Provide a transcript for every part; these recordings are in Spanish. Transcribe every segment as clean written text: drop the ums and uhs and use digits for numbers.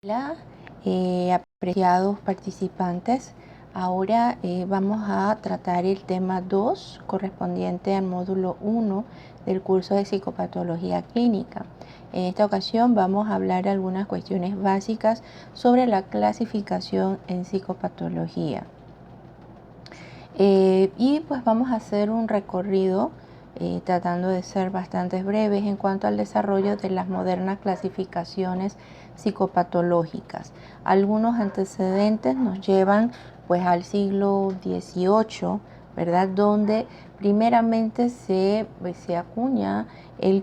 Hola, apreciados participantes. Ahora vamos a tratar el tema 2 correspondiente al módulo 1 del curso de psicopatología clínica. En esta ocasión vamos a hablar algunas cuestiones básicas sobre la clasificación en psicopatología. Y pues vamos a hacer un recorrido tratando de ser bastante breves en cuanto al desarrollo de las modernas clasificaciones psicopatológicas. Algunos antecedentes nos llevan pues al siglo XVIII, ¿verdad? Donde primeramente se acuña el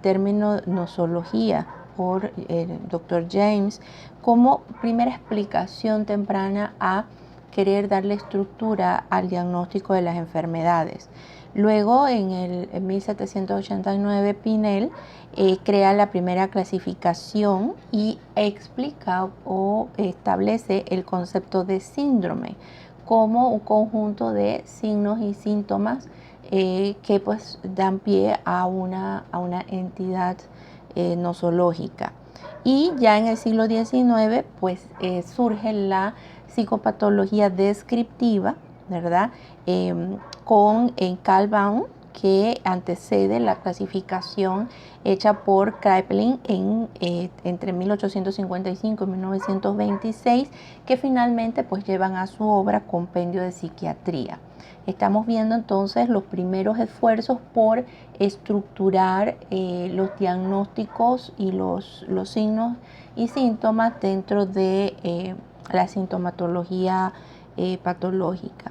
término nosología por el Dr. James como primera explicación temprana a querer darle estructura al diagnóstico de las enfermedades. Luego, en 1789, Pinel crea la primera clasificación y explica o establece el concepto de síndrome como un conjunto de signos y síntomas que pues dan pie a una entidad nosológica. Y ya en el siglo XIX pues surge la psicopatología descriptiva, ¿verdad? Con Carl Baum, que antecede la clasificación hecha por Kraepelin entre 1855 y 1926, que finalmente pues llevan a su obra Compendio de Psiquiatría. Estamos viendo entonces los primeros esfuerzos por estructurar los diagnósticos y los signos y síntomas dentro de la sintomatología patológica.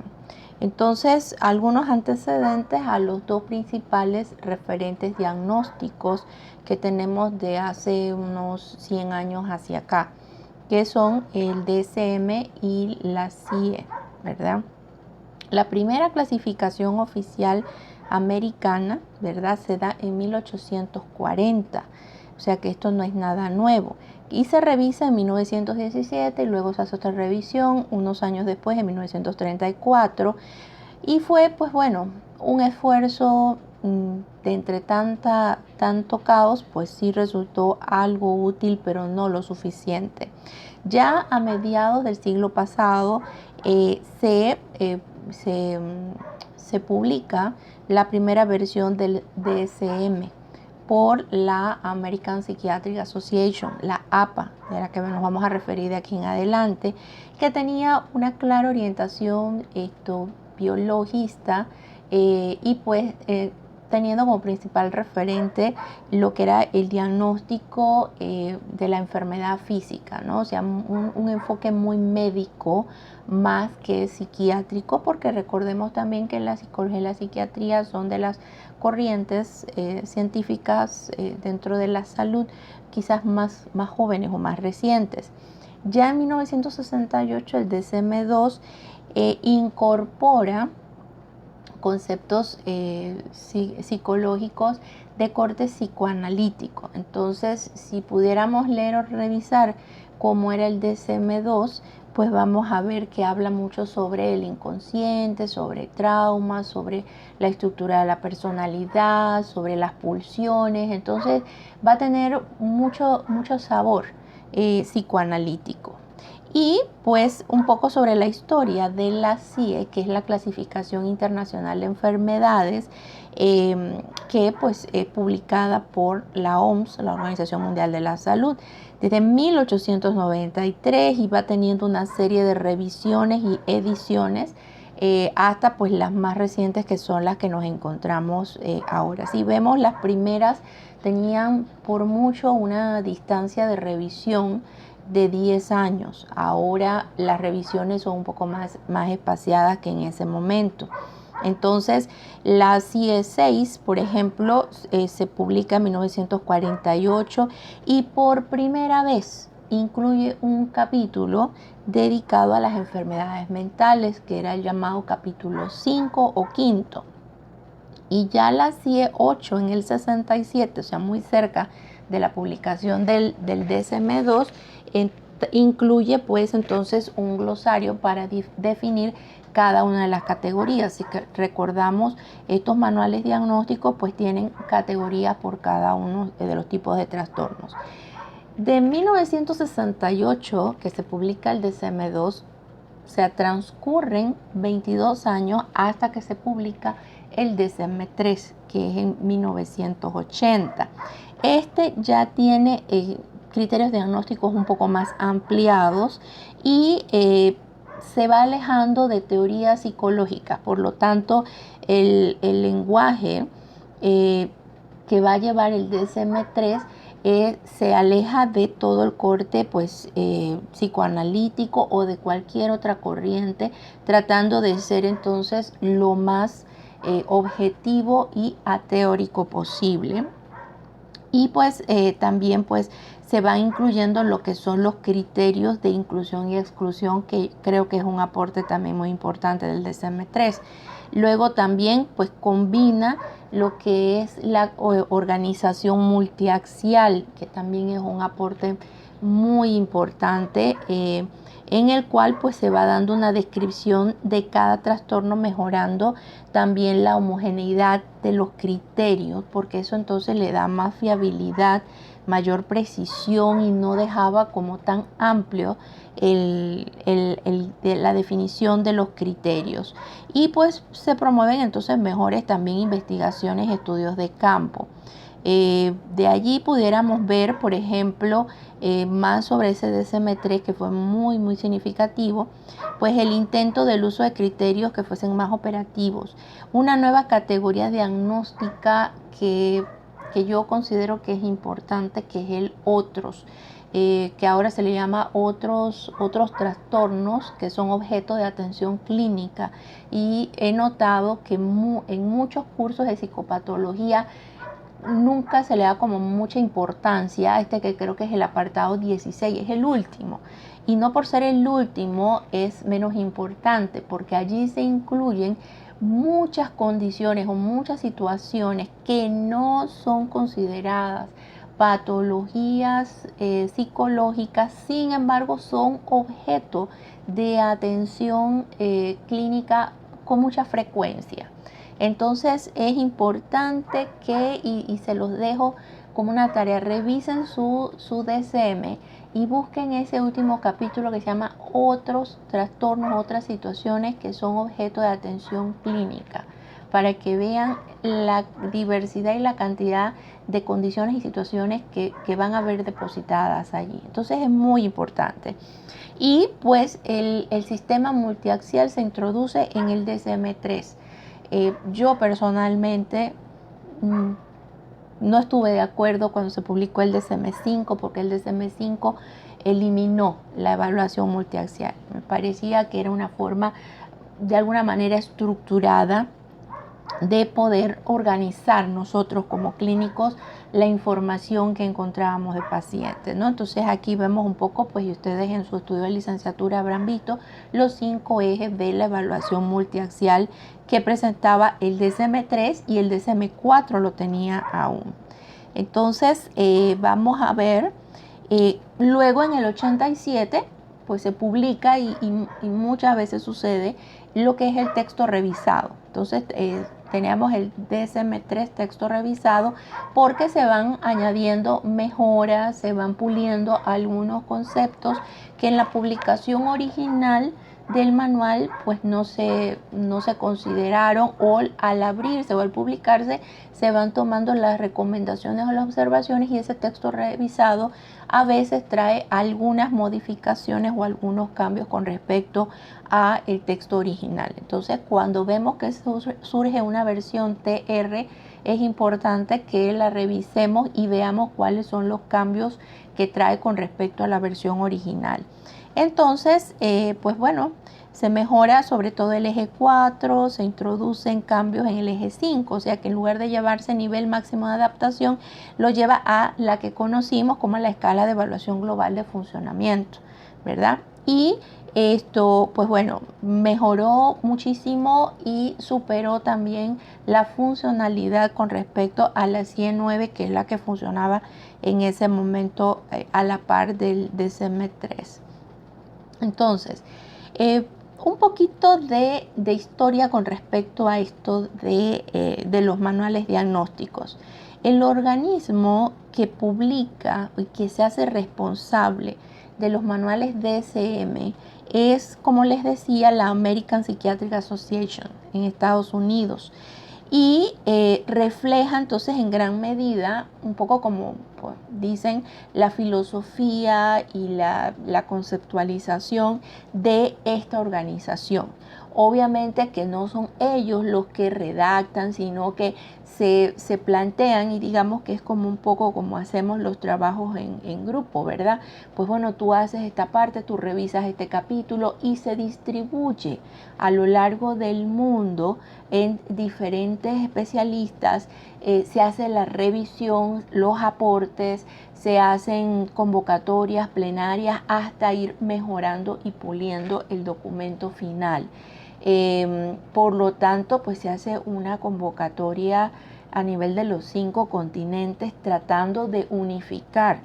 Entonces, algunos antecedentes a los dos principales referentes diagnósticos que tenemos de hace unos 100 años hacia acá, que son el DSM y la CIE, ¿verdad? La primera clasificación oficial americana, ¿verdad?, se da en 1840, o sea que esto no es nada nuevo. Y se revisa en 1917 y luego se hace otra revisión unos años después, en 1934. Y fue, pues bueno, un esfuerzo de entre tanto caos, pues sí resultó algo útil, pero no lo suficiente. Ya a mediados del siglo pasado se publica la primera versión del DSM por la American Psychiatric Association, la APA, de la que nos vamos a referir de aquí en adelante, que tenía una clara orientación biologista y pues teniendo como principal referente lo que era el diagnóstico de la enfermedad física, ¿no? O sea, un enfoque muy médico más que psiquiátrico, porque recordemos también que la psicología y la psiquiatría son de las corrientes científicas dentro de la salud quizás más jóvenes o más recientes. Ya en 1968 el DSM-2 incorpora conceptos psicológicos de corte psicoanalítico. Entonces, si pudiéramos leer o revisar cómo era el DSM-2, pues vamos a ver que habla mucho sobre el inconsciente, sobre traumas, sobre la estructura de la personalidad, sobre las pulsiones. Entonces, va a tener mucho sabor psicoanalítico. Y pues un poco sobre la historia de la CIE, que es la Clasificación Internacional de Enfermedades, que pues es publicada por la OMS, la Organización Mundial de la Salud, desde 1893 y va teniendo una serie de revisiones y ediciones hasta pues las más recientes, que son las que nos encontramos ahora. Si vemos, las primeras tenían por mucho una distancia de revisión de 10 años. Ahora las revisiones son un poco más espaciadas que en ese momento. Entonces, la CIE 6, por ejemplo, se publica en 1948 y por primera vez incluye un capítulo dedicado a las enfermedades mentales, que era el llamado capítulo 5 o quinto. Y ya la CIE 8 en el 67, o sea, muy cerca de la publicación del DSM-2, incluye pues entonces un glosario para definir cada una de las categorías. Así que recordamos, estos manuales diagnósticos pues tienen categorías por cada uno de los tipos de trastornos. De 1968, que se publica el DSM-2, se transcurren 22 años hasta que se publica el DSM-3, que es en 1980. Este ya tiene criterios diagnósticos un poco más ampliados y se va alejando de teorías psicológicas. Por lo tanto, el lenguaje que va a llevar el DSM-3 se aleja de todo el corte psicoanalítico o de cualquier otra corriente, tratando de ser entonces lo más objetivo y ateórico posible. Y también se va incluyendo lo que son los criterios de inclusión y exclusión, que creo que es un aporte también muy importante del DSM-3. Luego también combina lo que es la organización multiaxial, que también es un aporte muy importante, en el cual se va dando una descripción de cada trastorno, mejorando también la homogeneidad de los criterios, porque eso entonces le da más fiabilidad, mayor precisión, y no dejaba como tan amplio la definición de los criterios. Y se promueven entonces mejores también investigaciones, estudios de campo. De allí pudiéramos ver, por ejemplo, más sobre ese DSM-3, que fue muy muy significativo, el intento del uso de criterios que fuesen más operativos, una nueva categoría diagnóstica que yo considero que es importante, que es el otros, que ahora se le llama otros trastornos que son objeto de atención clínica. Y he notado que en muchos cursos de psicopatología nunca se le da como mucha importancia a este, que creo que es el apartado 16, es el último. Y no por ser el último es menos importante, porque allí se incluyen muchas condiciones o muchas situaciones que no son consideradas patologías psicológicas, sin embargo son objeto de atención clínica con mucha frecuencia. Entonces es importante que, y se los dejo como una tarea, revisen su DSM y busquen ese último capítulo que se llama otros trastornos, otras situaciones que son objeto de atención clínica, para que vean la diversidad y la cantidad de condiciones y situaciones que van a ver depositadas allí. Entonces es muy importante. Y el sistema multiaxial se introduce en el DSM-3. Yo personalmente no estuve de acuerdo cuando se publicó el DSM-5, porque el DSM-5 eliminó la evaluación multiaxial. Me parecía que era una forma de alguna manera estructurada de poder organizar nosotros como clínicos la información que encontrábamos de pacientes, ¿no? Entonces aquí vemos un poco, y ustedes en su estudio de licenciatura habrán visto los 5 ejes de la evaluación multiaxial que presentaba el DSM-3, y el DSM-4 lo tenía aún. Entonces vamos a ver, luego en el 87 se publica y muchas veces sucede lo que es el texto revisado. Entonces teníamos el DSM-3 texto revisado, porque se van añadiendo mejoras, se van puliendo algunos conceptos que en la publicación original del manual no se consideraron, o al abrirse o al publicarse se van tomando las recomendaciones o las observaciones, y ese texto revisado a veces trae algunas modificaciones o algunos cambios con respecto a el texto original. Entonces cuando vemos que surge una versión TR, es importante que la revisemos y veamos cuáles son los cambios que trae con respecto a la versión original. Entonces, se mejora sobre todo el eje 4, se introducen cambios en el eje 5, o sea que en lugar de llevarse nivel máximo de adaptación, lo lleva a la que conocimos como la escala de evaluación global de funcionamiento, ¿verdad? Y esto, mejoró muchísimo y superó también la funcionalidad con respecto a la 109, que es la que funcionaba en ese momento a la par del DSM-3. Entonces, un poquito de historia con respecto a esto de los manuales diagnósticos. El organismo que publica y que se hace responsable de los manuales DSM es, como les decía, la American Psychiatric Association en Estados Unidos. Y refleja entonces en gran medida, un poco como pues, dicen, la filosofía y la conceptualización de esta organización. Obviamente que no son ellos los que redactan, sino que se plantean, y digamos que es como un poco como hacemos los trabajos en grupo, ¿verdad? Pues bueno, tú haces esta parte, tú revisas este capítulo y se distribuye a lo largo del mundo en diferentes especialistas, se hace la revisión, los aportes, se hacen convocatorias plenarias hasta ir mejorando y puliendo el documento final. Por lo tanto, pues se hace una convocatoria a nivel de los 5 continentes tratando de unificar,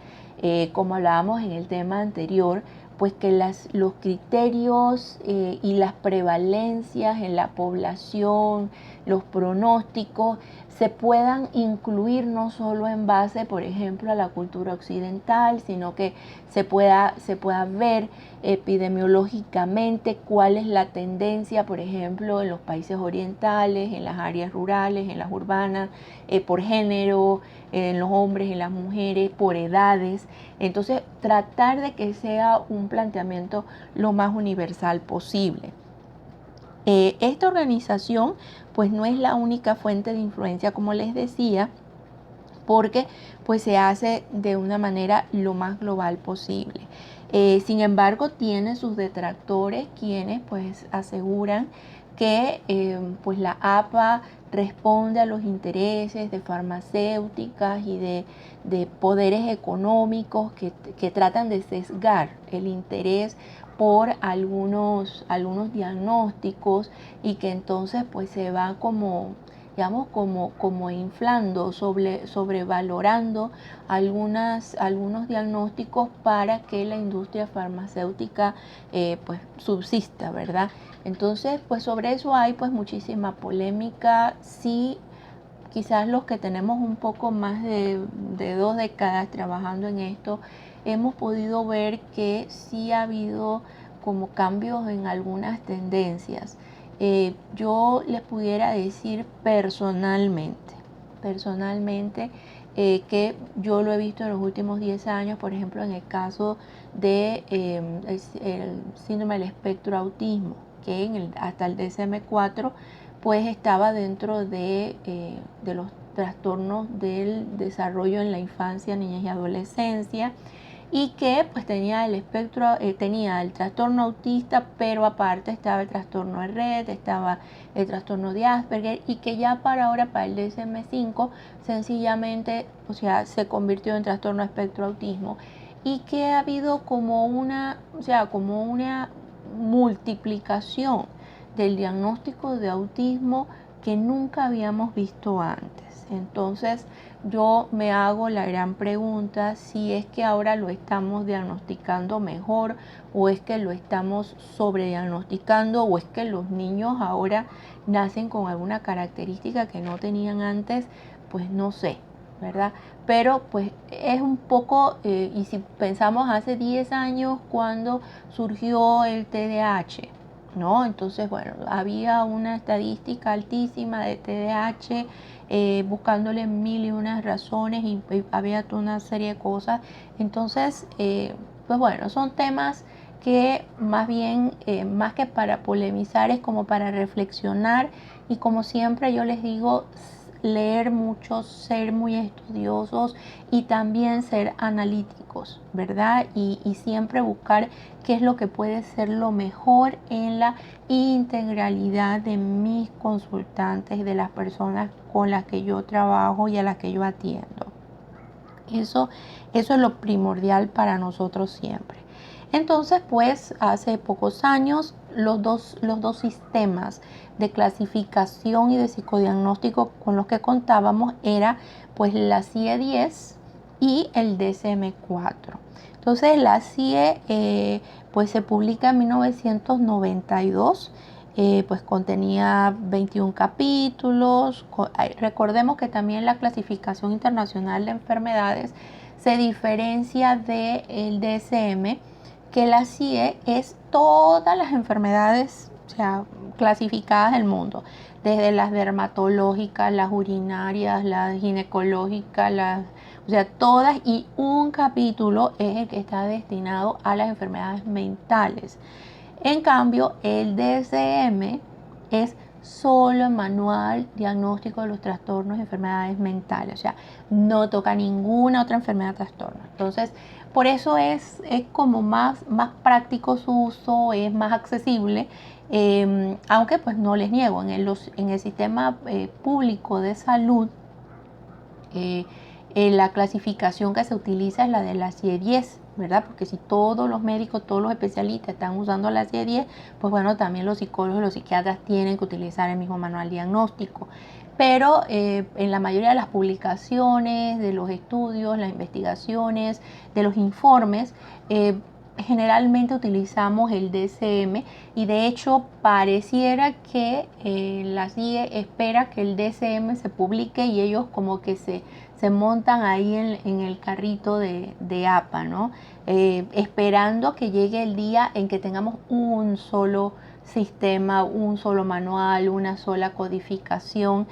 como hablábamos en el tema anterior, pues que los criterios y las prevalencias en la población, los pronósticos, se puedan incluir no solo en base, por ejemplo, a la cultura occidental, sino que se pueda ver epidemiológicamente cuál es la tendencia, por ejemplo, en los países orientales, en las áreas rurales, en las urbanas, por género, en los hombres, en las mujeres, por edades. Entonces, tratar de que sea un planteamiento lo más universal posible. Esta organización pues no es la única fuente de influencia, como les decía, porque pues se hace de una manera lo más global posible. Sin embargo, tiene sus detractores quienes pues aseguran que pues la APA responde a los intereses de farmacéuticas y de poderes económicos que tratan de sesgar el interés por algunos diagnósticos y que entonces pues se va como digamos como inflando, sobrevalorando algunos diagnósticos para que la industria farmacéutica pues subsista, ¿verdad? Entonces pues sobre eso hay pues muchísima polémica. Sí, quizás los que tenemos un poco más de 2 décadas trabajando en esto, hemos podido ver que sí ha habido como cambios en algunas tendencias. Yo les pudiera decir personalmente, que yo lo he visto en los últimos 10 años, por ejemplo, en el caso de el síndrome del espectro autismo, que hasta el DSM-4 pues estaba dentro de los trastornos del desarrollo en la infancia, niñez y adolescencia, y que pues tenía el espectro, tenía el trastorno autista, pero aparte estaba el trastorno de Rett, estaba el trastorno de Asperger, y que ya para ahora, para el DSM-5, sencillamente, o sea, se convirtió en trastorno de espectro autismo, y que ha habido como una multiplicación del diagnóstico de autismo que nunca habíamos visto antes. Entonces yo me hago la gran pregunta si es que ahora lo estamos diagnosticando mejor, o es que lo estamos sobrediagnosticando, o es que los niños ahora nacen con alguna característica que no tenían antes, pues no sé, ¿verdad? Pero pues es un poco, y si pensamos hace 10 años cuando surgió el TDAH, ¿no? Entonces, bueno, había una estadística altísima de TDAH, buscándole mil y unas razones, y había toda una serie de cosas. Entonces, pues bueno, son temas que más bien, más que para polemizar, es como para reflexionar, y como siempre yo les digo, leer mucho, ser muy estudiosos y también ser analíticos, ¿verdad? Y siempre buscar qué es lo que puede ser lo mejor en la integralidad de mis consultantes, de las personas con las que yo trabajo y a las que yo atiendo. Eso es lo primordial para nosotros siempre. Entonces, pues hace pocos años los dos sistemas de clasificación y de psicodiagnóstico con los que contábamos era pues la CIE-10 y el DSM-4. Entonces la CIE pues se publica en 1992 pues contenía 21 capítulos. Recordemos que también la clasificación internacional de enfermedades se diferencia del DSM, que la CIE es todas las enfermedades, o sea, clasificadas del mundo, desde las dermatológicas, las urinarias, las ginecológicas, o sea, todas, y un capítulo es el que está destinado a las enfermedades mentales. En cambio, el DSM es solo el manual diagnóstico de los trastornos y enfermedades mentales, o sea, no toca ninguna otra enfermedad trastorno. Entonces, por eso es como más práctico su uso, es más accesible, aunque pues no les niego, en el sistema público de salud, la clasificación que se utiliza es la de la CIE-10, ¿verdad? Porque si todos los médicos, todos los especialistas están usando la CIE-10, pues bueno, también los psicólogos y los psiquiatras tienen que utilizar el mismo manual diagnóstico. Pero en la mayoría de las publicaciones, de los estudios, las investigaciones, de los informes, generalmente utilizamos el DSM, y de hecho pareciera que la CIE espera que el DSM se publique y ellos como que se montan ahí en el carrito de APA, ¿no? Esperando que llegue el día en que tengamos un solo sistema, un solo manual, una sola codificación,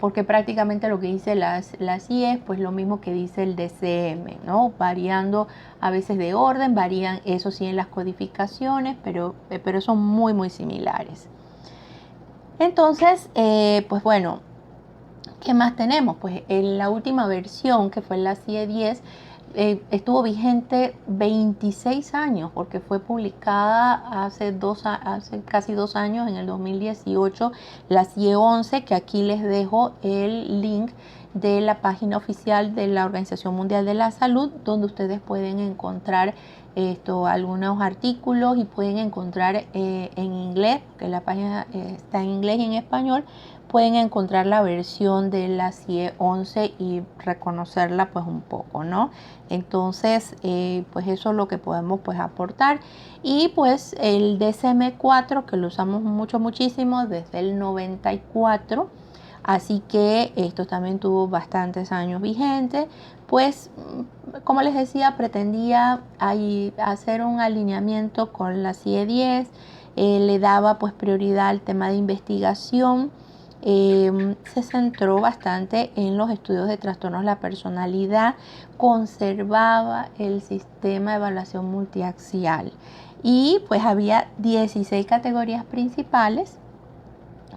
porque prácticamente lo que dice la CIE es pues lo mismo que dice el DSM, ¿no? Variando a veces de orden, varían eso sí en las codificaciones, pero son muy similares. Entonces, pues bueno, ¿qué más tenemos? Pues en la última versión, que fue la CIE-10, estuvo vigente 26 años, porque fue publicada hace casi 2 años, en el 2018, la CIE-11, que aquí les dejo el link de la página oficial de la Organización Mundial de la Salud, donde ustedes pueden encontrar algunos artículos y pueden encontrar en inglés, que la página está en inglés y en español. Pueden encontrar la versión de la CIE-11 y reconocerla pues un poco, ¿no? Entonces, pues eso es lo que podemos pues aportar. Y pues el DSM-4, que lo usamos muchísimo desde el 94, así que esto también tuvo bastantes años vigente. Pues, como les decía, pretendía hacer un alineamiento con la CIE-10, le daba pues prioridad al tema de investigación. Se centró bastante en los estudios de trastornos de la personalidad, conservaba el sistema de evaluación multiaxial y pues había 16 categorías principales,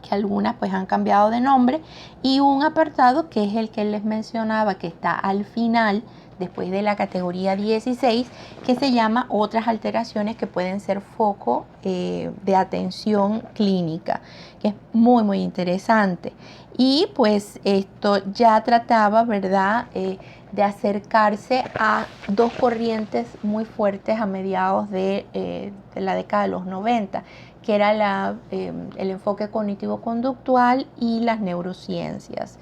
que algunas pues han cambiado de nombre, y un apartado que es el que les mencionaba, que está al final después de la categoría 16, que se llama otras alteraciones que pueden ser foco de atención clínica, que es muy interesante. Y pues esto ya trataba, ¿verdad?, de acercarse a dos corrientes muy fuertes a mediados de la década de los 90, que era el enfoque cognitivo-conductual y las neurociencias.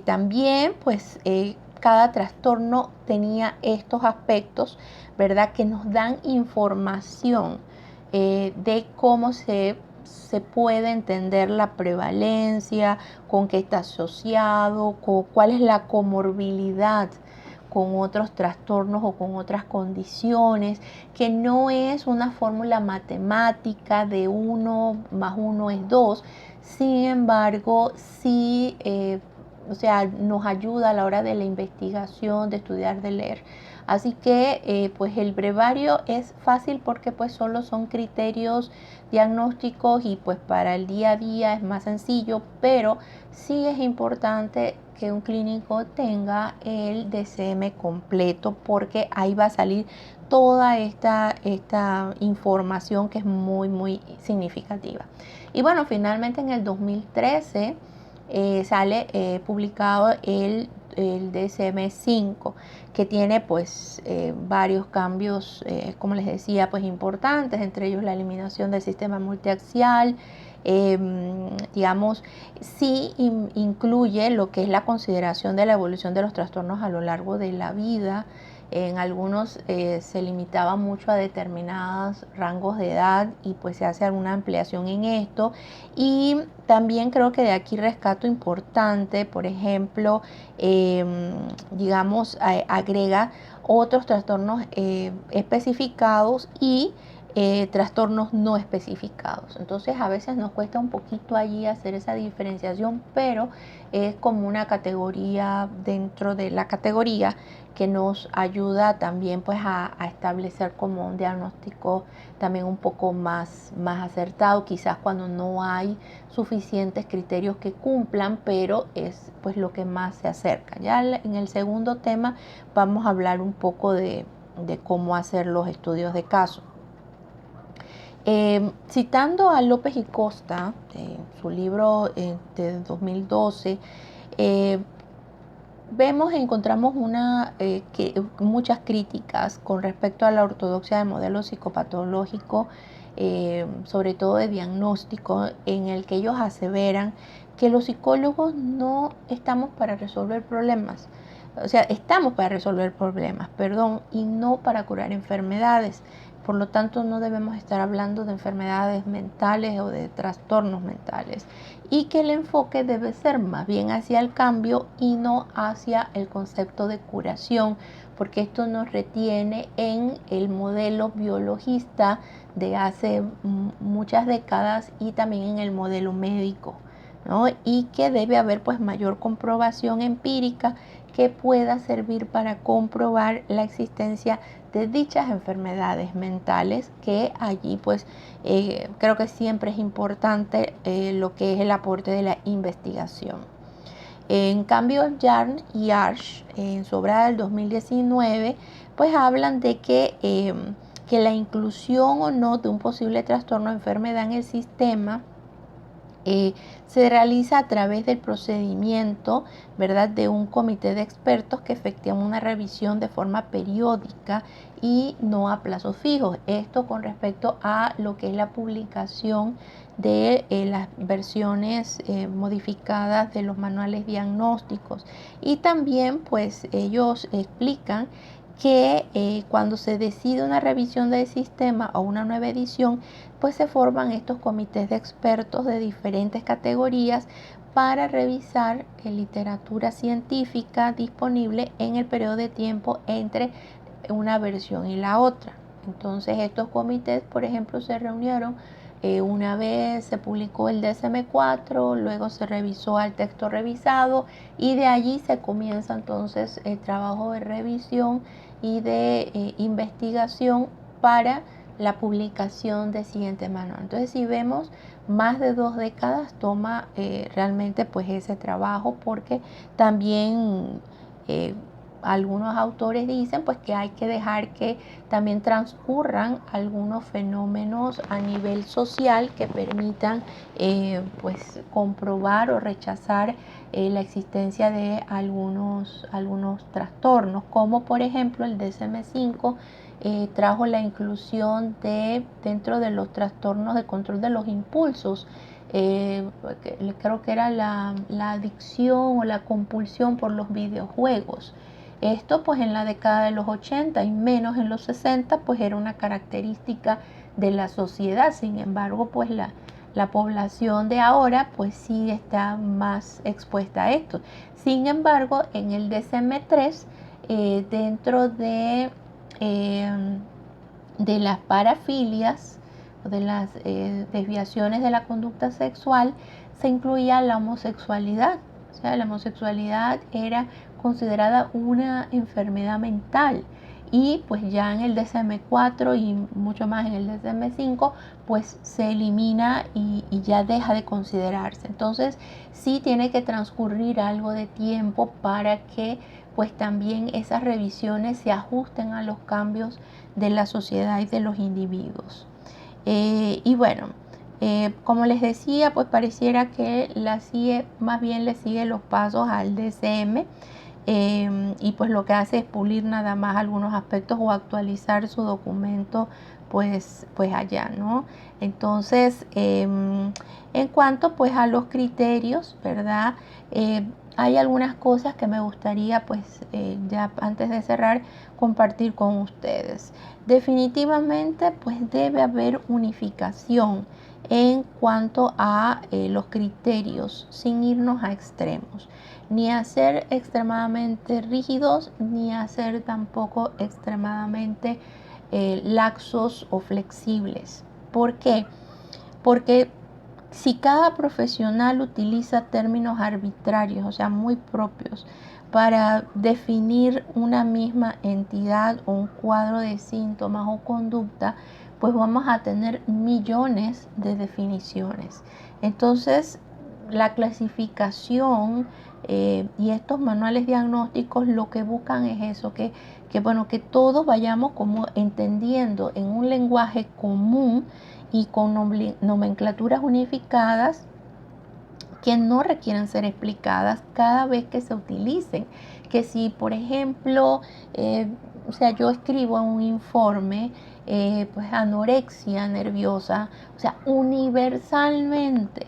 También, pues, cada trastorno tenía estos aspectos, ¿verdad?, que nos dan información de cómo se puede entender la prevalencia, con qué está asociado, cuál es la comorbilidad con otros trastornos o con otras condiciones, que no es una fórmula matemática de 1 más 1 es 2, sin embargo, sí, o sea, nos ayuda a la hora de la investigación, de estudiar, de leer. Así que pues el brevario es fácil porque pues solo son criterios diagnósticos y pues para el día a día es más sencillo, pero sí es importante que un clínico tenga el DSM completo, porque ahí va a salir toda esta información que es muy significativa. Y bueno, finalmente en el 2013 sale publicado el DSM-5, que tiene pues varios cambios, como les decía, pues importantes, entre ellos la eliminación del sistema multiaxial. Digamos, sí incluye lo que es la consideración de la evolución de los trastornos a lo largo de la vida, En algunos se limitaba mucho a determinados rangos de edad y pues se hace alguna ampliación en esto. Y también creo que de aquí rescato importante, por ejemplo, digamos, agrega otros trastornos especificados y trastornos no especificados. Entonces a veces nos cuesta un poquito allí hacer esa diferenciación, pero es como una categoría dentro de la categoría que nos ayuda también pues a establecer como un diagnóstico también un poco más acertado, quizás cuando no hay suficientes criterios que cumplan, pero es pues lo que más se acerca. Ya en el segundo tema vamos a hablar un poco de cómo hacer los estudios de caso. Citando a López y Costa, su libro de 2012, encontramos muchas críticas con respecto a la ortodoxia del modelo psicopatológico, sobre todo de diagnóstico, en el que ellos aseveran que los psicólogos no estamos para resolver problemas. O sea, estamos para resolver problemas, perdón, y no para curar enfermedades. Por lo tanto, no debemos estar hablando de enfermedades mentales o de trastornos mentales. Y que el enfoque debe ser más bien hacia el cambio y no hacia el concepto de curación, porque esto nos retiene en el modelo biologista de hace muchas décadas y también en el modelo médico, ¿no? Y que debe haber pues mayor comprobación empírica que pueda servir para comprobar la existencia de dichas enfermedades mentales, que allí pues creo que siempre es importante lo que es el aporte de la investigación. En cambio, Yarn y Arsh, en su obra del 2019, pues hablan de que la inclusión o no de un posible trastorno o enfermedad en el sistema se realiza a través del procedimiento, ¿verdad?, de un comité de expertos que efectúan una revisión de forma periódica y no a plazos fijos. Esto con respecto a lo que es la publicación de las versiones modificadas de los manuales diagnósticos. Y también pues ellos explican que cuando se decide una revisión del sistema o una nueva edición, pues se forman estos comités de expertos de diferentes categorías para revisar literatura científica disponible en el periodo de tiempo entre una versión y la otra. Entonces estos comités, por ejemplo, se reunieron una vez se publicó el DSM-4, luego se revisó al texto revisado y de allí se comienza entonces el trabajo de revisión y de investigación para la publicación del siguiente manual. Entonces, si vemos, más de 2 décadas toma realmente pues ese trabajo, porque también algunos autores dicen pues que hay que dejar que también transcurran algunos fenómenos a nivel social que permitan pues comprobar o rechazar la existencia de algunos trastornos, como por ejemplo el DSM-5 trajo la inclusión dentro de los trastornos de control de los impulsos. Creo que era la adicción o la compulsión por los videojuegos. Esto pues en la década de los 80 y menos en los 60 pues era una característica de la sociedad. Sin embargo pues la población de ahora pues sí está más expuesta a esto. Sin embargo en el DSM-3 dentro de las parafilias o de las desviaciones de la conducta sexual se incluía la homosexualidad. O sea, la homosexualidad era considerada una enfermedad mental y pues ya en el DSM-4 y mucho más en el DSM-5 pues se elimina y ya deja de considerarse. Entonces sí tiene que transcurrir algo de tiempo para que pues también esas revisiones se ajusten a los cambios de la sociedad y de los individuos. Y bueno, como les decía, pues pareciera que la CIE más bien le sigue los pasos al DSM y pues lo que hace es pulir nada más algunos aspectos o actualizar su documento pues allá, ¿no? Entonces, en cuanto pues a los criterios, ¿verdad? hay algunas cosas que me gustaría, pues, ya antes de cerrar, compartir con ustedes. Definitivamente, pues, debe haber unificación en cuanto a los criterios, sin irnos a extremos, ni a ser extremadamente rígidos, ni a ser tampoco extremadamente laxos o flexibles. ¿Por qué? Porque si cada profesional utiliza términos arbitrarios, o sea, muy propios, para definir una misma entidad o un cuadro de síntomas o conducta, pues vamos a tener millones de definiciones. Entonces, la clasificación y estos manuales diagnósticos lo que buscan es eso, bueno, que todos vayamos como entendiendo en un lenguaje común y con nomenclaturas unificadas que no requieren ser explicadas cada vez que se utilicen. Que si, por ejemplo, o sea, yo escribo en un informe, pues anorexia nerviosa, o sea, universalmente,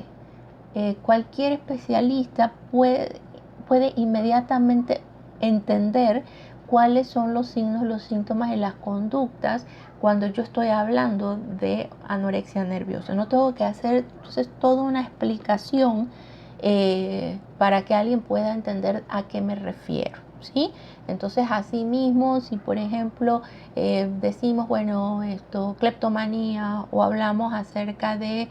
cualquier especialista puede inmediatamente entender cuáles son los signos, los síntomas y las conductas cuando yo estoy hablando de anorexia nerviosa. No tengo que hacer entonces toda una explicación para que alguien pueda entender a qué me refiero, ¿sí? Entonces, asimismo, si por ejemplo decimos, bueno, cleptomanía, o hablamos acerca de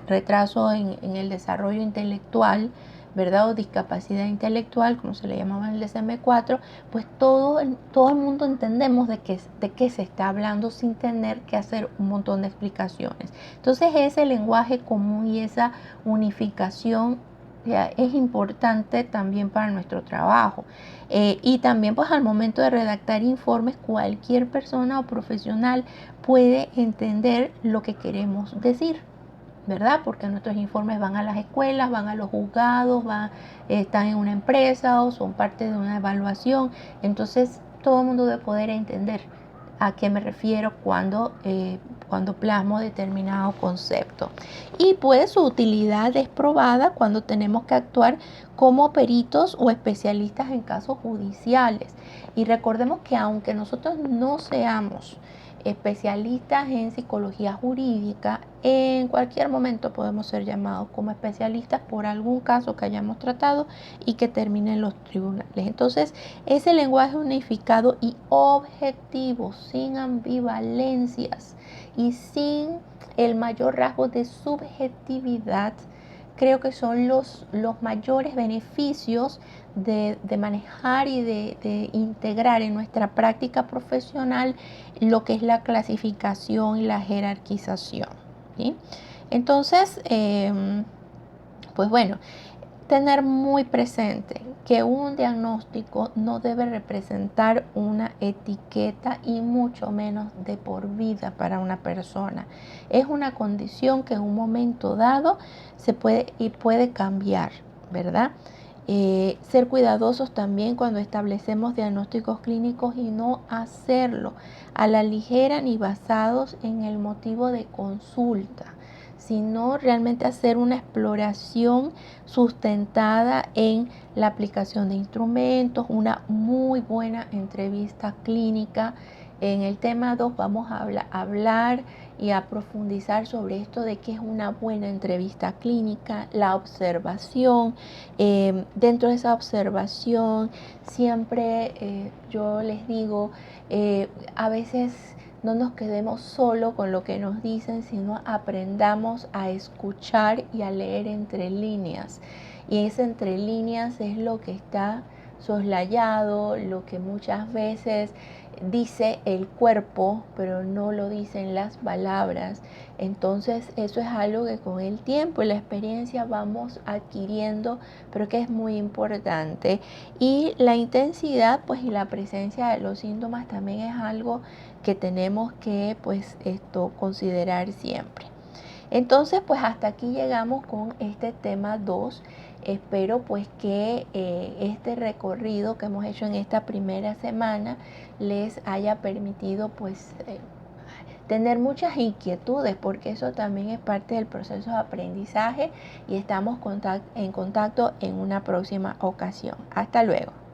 retraso en el desarrollo intelectual, ¿verdad? O discapacidad intelectual, como se le llamaba en el DSM-4, pues todo el mundo entendemos de qué se está hablando sin tener que hacer un montón de explicaciones. Entonces, ese lenguaje común y esa unificación es importante también para nuestro trabajo. Y también, pues, al momento de redactar informes, cualquier persona o profesional puede entender lo que queremos decir, ¿verdad? Porque nuestros informes van a las escuelas, van a los juzgados, están en una empresa o son parte de una evaluación. Entonces, todo el mundo debe poder entender a qué me refiero cuando plasmo determinado concepto. Y pues su utilidad es probada cuando tenemos que actuar como peritos o especialistas en casos judiciales. Y recordemos que aunque nosotros no seamos especialistas en psicología jurídica, en cualquier momento podemos ser llamados como especialistas por algún caso que hayamos tratado y que termine en los tribunales. Entonces, ese lenguaje unificado y objetivo, sin ambivalencias y sin el mayor rasgo de subjetividad, creo que son los mayores beneficios de manejar y de integrar en nuestra práctica profesional lo que es la clasificación y la jerarquización, ¿sí? Entonces, pues bueno, tener muy presente que un diagnóstico no debe representar una etiqueta y mucho menos de por vida para una persona. Es una condición que en un momento dado se puede cambiar, ¿verdad? Ser cuidadosos también cuando establecemos diagnósticos clínicos y no hacerlo a la ligera ni basados en el motivo de consulta, sino realmente hacer una exploración sustentada en la aplicación de instrumentos, una muy buena entrevista clínica. En el tema 2 vamos a hablar y a profundizar sobre esto de qué es una buena entrevista clínica, la observación. Dentro de esa observación siempre yo les digo, a veces no nos quedemos solo con lo que nos dicen, sino aprendamos a escuchar y a leer entre líneas. Y ese entre líneas es lo que está soslayado, lo que muchas veces dice el cuerpo, pero no lo dicen las palabras. Entonces eso es algo que con el tiempo y la experiencia vamos adquiriendo, pero que es muy importante. Y la intensidad, pues, y la presencia de los síntomas también es algo que tenemos que, pues, considerar siempre. Entonces, pues hasta aquí llegamos con este tema 2. Espero pues que este recorrido que hemos hecho en esta primera semana les haya permitido pues tener muchas inquietudes, porque eso también es parte del proceso de aprendizaje y estamos en contacto en una próxima ocasión. Hasta luego.